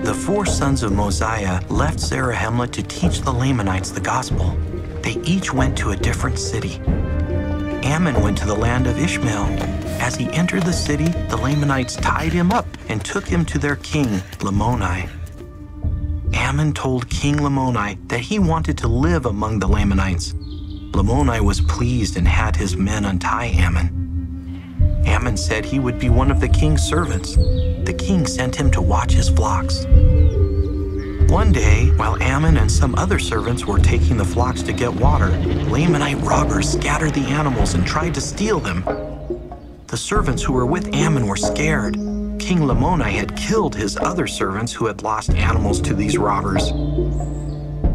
The 4 sons of Mosiah left Zarahemla to teach the Lamanites the gospel. They each went to a different city. Ammon went to the land of Ishmael. As he entered the city, the Lamanites tied him up and took him to their king, Lamoni. Ammon told King Lamoni that he wanted to live among the Lamanites. Lamoni was pleased and had his men untie Ammon. Ammon said he would be one of the king's servants. The king sent him to watch his flocks. One day, while Ammon and some other servants were taking the flocks to get water, Lamanite robbers scattered the animals and tried to steal them. The servants who were with Ammon were scared. King Lamoni had killed his other servants who had lost animals to these robbers.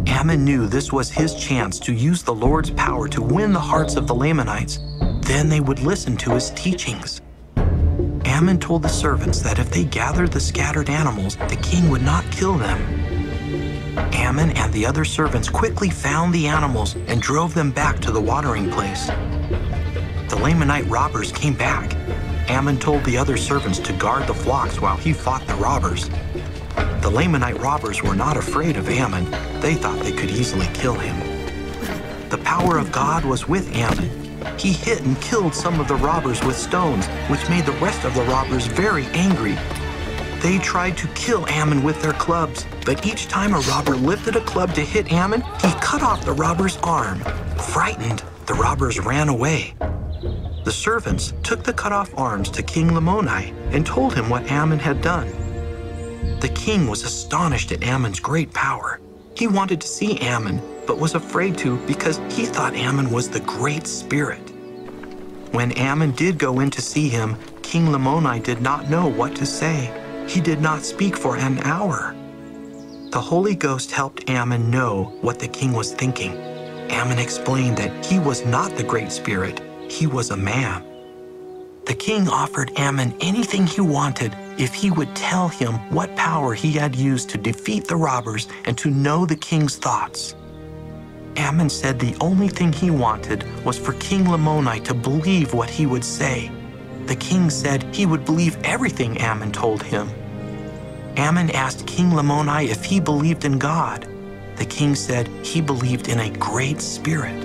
Ammon knew this was his chance to use the Lord's power to win the hearts of the Lamanites. Then they would listen to his teachings. Ammon told the servants that if they gathered the scattered animals, the king would not kill them. Ammon and the other servants quickly found the animals and drove them back to the watering place. The Lamanite robbers came back. Ammon told the other servants to guard the flocks while he fought the robbers. The Lamanite robbers were not afraid of Ammon. They thought they could easily kill him. The power of God was with Ammon. He hit and killed some of the robbers with stones, which made the rest of the robbers very angry. They tried to kill Ammon with their clubs, but each time a robber lifted a club to hit Ammon, he cut off the robber's arm. Frightened, the robbers ran away. The servants took the cut-off arms to King Lamoni and told him what Ammon had done. The king was astonished at Ammon's great power. He wanted to see Ammon, but was afraid to because he thought Ammon was the Great Spirit. When Ammon did go in to see him, King Lamoni did not know what to say. He did not speak for an hour. The Holy Ghost helped Ammon know what the king was thinking. Ammon explained that he was not the Great Spirit. He was a man. The king offered Ammon anything he wanted if he would tell him what power he had used to defeat the robbers and to know the king's thoughts. Ammon said the only thing he wanted was for King Lamoni to believe what he would say. The king said he would believe everything Ammon told him. Ammon asked King Lamoni if he believed in God. The king said he believed in a Great Spirit.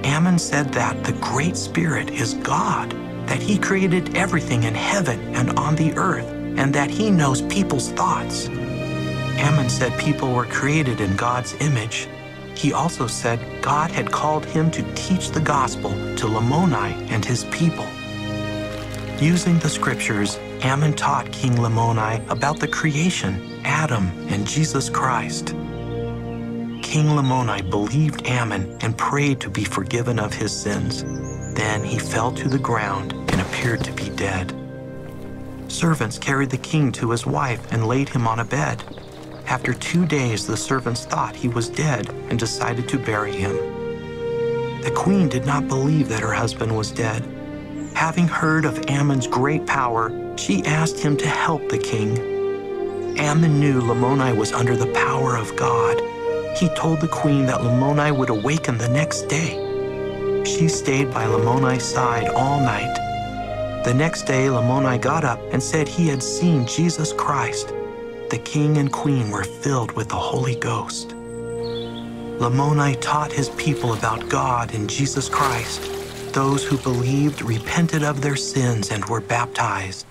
Ammon said that the Great Spirit is God, that he created everything in heaven and on the earth, and that he knows people's thoughts. Ammon said people were created in God's image. He also said God had called him to teach the gospel to Lamoni and his people. Using the scriptures, Ammon taught King Lamoni about the creation, Adam, and Jesus Christ. King Lamoni believed Ammon and prayed to be forgiven of his sins. Then he fell to the ground and appeared to be dead. Servants carried the king to his wife and laid him on a bed. After 2 days, the servants thought he was dead and decided to bury him. The queen did not believe that her husband was dead. Having heard of Ammon's great power, she asked him to help the king. Ammon knew Lamoni was under the power of God. He told the queen that Lamoni would awaken the next day. She stayed by Lamoni's side all night. The next day, Lamoni got up and said he had seen Jesus Christ. The king and queen were filled with the Holy Ghost. Lamoni taught his people about God and Jesus Christ. Those who believed repented of their sins and were baptized.